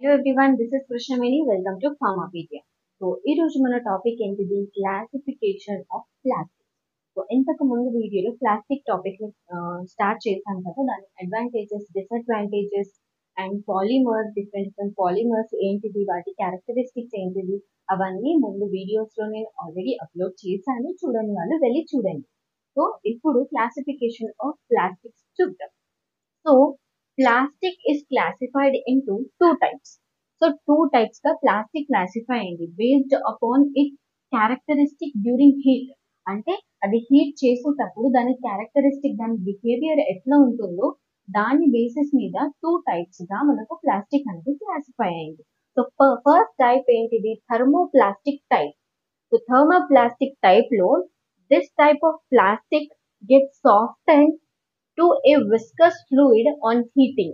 Hello everyone, this is Krishnamani. Welcome to Pharmapedia. So ఈ రోజు మన టాపిక్ ఏంటిది క్లాసిఫికేషన్ ఆఫ్ ప్లాస్టిక్. సో ఇంతకు ముందు వీడియోలో ప్లాస్టిక్ టాపిక్ స్టార్ట్ చేశాను కదా, దాని advantages, disadvantages and polymers, different different polymers ఏంటిది, వాటి క్యారెక్టరిస్టిక్స్ ఏంటిది, అవన్నీ ముందు వీడియోస్లో నేను ఆల్రెడీ అప్లోడ్ చేశాను. చూడని వాళ్ళు వెళ్ళి చూడండి. సో ఇప్పుడు క్లాసిఫికేషన్ ఆఫ్ ప్లాస్టిక్స్ చూద్దాం. So plastic is classified into two types. So two types ka plastic classify అయింది based upon its characteristic during heat. అంటే అది హీట్ చేసేటప్పుడు దాని క్యారెక్టరిస్టిక్, దాని బిహేవియర్ ఎట్లా ఉంటుందో దాని బేసిస్ మీద టూ టైప్స్ గా మనకు ప్లాస్టిక్ అనేది క్లాసిఫై అయింది. సో ఫస్ట్ టైప్ ఏంటిది, thermoplastic type. So thermoplastic type లో this type of plastic get soften to a viscous fluid on heating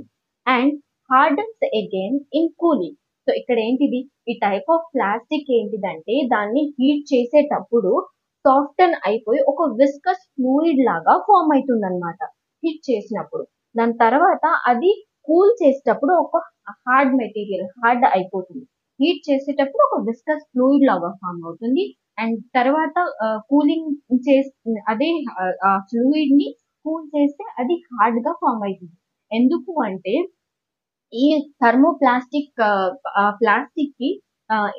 and hardens again in cooling. So ఇక్కడ ఏంటిది, ఈ టైప్ ఆఫ్ ప్లాస్టిక్ ఏంటిదంటే దాన్ని heat చేసేటప్పుడు సాఫ్టన్ అయిపోయి ఒక విస్కస్ ఫ్లూయిడ్ లాగా ఫామ్ అవుతుంది అనమాట హీట్ చేసినప్పుడు. దాని తర్వాత అది కూల్ చేసేటప్పుడు ఒక హార్డ్ మెటీరియల్, హార్డ్ అయిపోతుంది. హీట్ చేసేటప్పుడు ఒక విస్కస్ ఫ్లూయిడ్ లాగా ఫామ్ అవుతుంది. అండ్ తర్వాత కూలింగ్ చేసి అదే ఆ ఫ్లూయిడ్ ని కూల్ చేస్తే అది హార్డ్ గా ఫామ్ అవుతుంది. ఎందుకు అంటే ఈ థర్మోప్లాస్టిక్ ప్లాస్టిక్ కి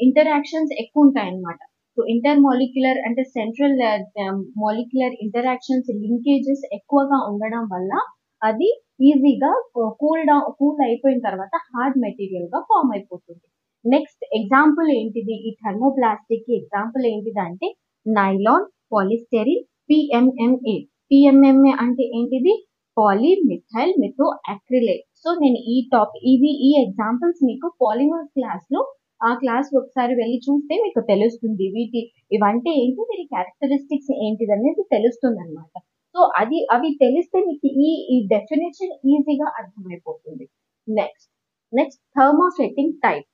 ఇంటరాక్షన్స్ ఎక్కువ ఉంటాయి అన్నమాట. సో ఇంటర్ మాలిక్యులర్ అంటే సెంట్రల్ మాలిక్యులర్ ఇంటరాక్షన్స్, లింకేజెస్ ఎక్కువగా ఉండడం వల్ల అది ఈజీగా కూల్ అయిపోయిన తర్వాత హార్డ్ మెటీరియల్ గా ఫామ్ అయిపోతుంది. నెక్స్ట్ ఎగ్జాంపుల్ ఏంటిది, ఈ థర్మోప్లాస్టిక్ కి ఎగ్జాంపుల్ ఏంటిది అంటే నైలాన్, పాలిస్టెరిన్, పిఎంఎంఏ. పిఎంఎంఏ అంటే ఏంటిది, పాలీమిథైల్ మెథో అక్రిలేట్. సో నేను ఈ ఎగ్జాంపుల్స్ మీకు పాలిమర్ క్లాస్ లో, ఆ క్లాస్ ఒకసారి వెళ్ళి చూస్తే మీకు తెలుస్తుంది ఇవంటే ఏంటి, వీటి క్యారెక్టరిస్టిక్స్ ఏంటిది అనేది తెలుస్తుంది అనమాట. సో అవి తెలిస్తే మీకు ఈ డెఫినేషన్ ఈజీగా అర్థమైపోతుంది. Next thermosetting type.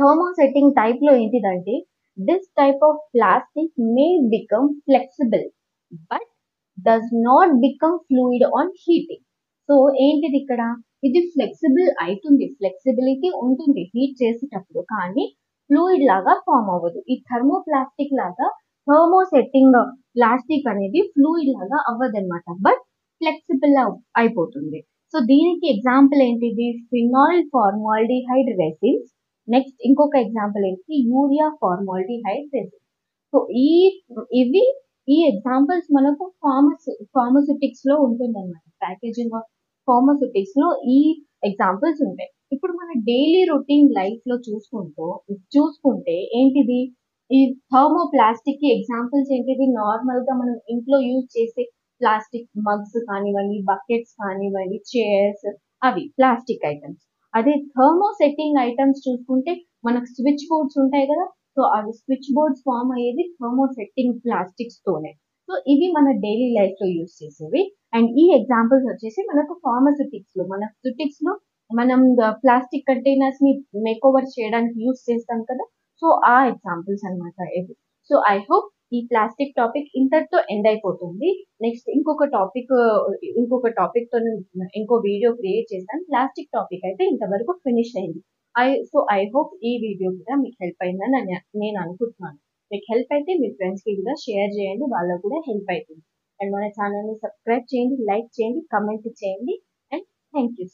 Thermosetting type లో ఏంటిదంటే this type of plastic may become flexible but does not become fluid on heating. So ఏంటిది ఇక్కడ, ఇది ఫ్లెక్సిబుల్ అవుతుంది, ఫ్లెక్సిబిలిటీ ఉంటుంది హీట్ చేసేటప్పుడు, కానీ ఫ్లూయిడ్ లాగా ఫామ్ అవ్వదు. ఈ థర్మోప్లాస్టిక్ లాగా థర్మోసెట్టింగ్ ప్లాస్టిక్ అనేది ఫ్లూయిడ్ లాగా అవ్వదన్నమాట, బట్ ఫ్లెక్సిబుల్ అయిపోతుంది. సో దీనికి ఎగ్జాంపుల్ ఏంటిది, ఫినాయిల్ ఫార్మాల్డిహైడ్ రెసిన్స్. నెక్స్ట్ ఇంకొక ఎగ్జాంపుల్ ఏంటి, యూరియా ఫార్మాల్డిహైడ్ రెసిన్స్. సో ఇవి ఈ ఎగ్జాంపుల్స్ మనకు ఫార్మస్యూటిక్స్ లో ఉంటుంది అనమాట. ప్యాకేజింగ్ ఆఫ్ ఫార్మస్యూటిక్స్ లో ఈ ఎగ్జాంపుల్స్ ఉంటాయి. ఇప్పుడు మన డైలీ రొటీన్ లైఫ్ లో చూసుకుంటే ఏంటిది, ఈ థర్మోప్లాస్టిక్ కి ఎగ్జాంపుల్స్ ఏంటిది, నార్మల్ గా మనం ఇంట్లో యూజ్ చేసే ప్లాస్టిక్ మగ్స్ కానివ్వండి, బకెట్స్ కానివ్వండి, చైర్స్, అవి ప్లాస్టిక్ ఐటమ్స్. అదే థర్మోసెట్టింగ్ ఐటమ్స్ చూసుకుంటే మనకు స్విచ్ బోర్డ్స్ ఉంటాయి కదా, సో అవి స్విచ్ బోర్డ్స్ ఫామ్ అయ్యేది థర్మోసెట్టింగ్ ప్లాస్టిక్స్ తోనే. సో ఇవి మన డైలీ లైఫ్ లో యూజ్ చేసేవి. అండ్ ఈ ఎగ్జాంపుల్స్ వచ్చేసి మనకు ఫార్మస్యూటిక్స్ లో మనం ప్లాస్టిక్ కంటైనర్స్ ని మేక్ ఓవర్ చేయడానికి యూజ్ చేస్తాం కదా, సో ఆ ఎగ్జాంపుల్స్ అనమాట ఇవి. సో ఐ హోప్ ఈ ప్లాస్టిక్ టాపిక్ ఇంతటితో ఎండ్ అయిపోతుంది. నెక్స్ట్ ఇంకొక టాపిక్ తో ఇంకో వీడియో క్రియేట్ చేస్తాను. ప్లాస్టిక్ టాపిక్ అయితే ఇంతవరకు ఫినిష్ అయింది. ఐ హోప్ ఈ వీడియో కూడా మీకు హెల్ప్ అయిందని నేను అనుకుంటున్నాను. మీకు హెల్ప్ అయితే మీ ఫ్రెండ్స్ కి కూడా షేర్ చేయండి, వాళ్ళకు కూడా హెల్ప్ అవుతుంది. అండ్ మన ఛానల్ ని సబ్స్క్రైబ్ చేయండి, లైక్ చేయండి, కమెంట్ చేయండి. And thank you.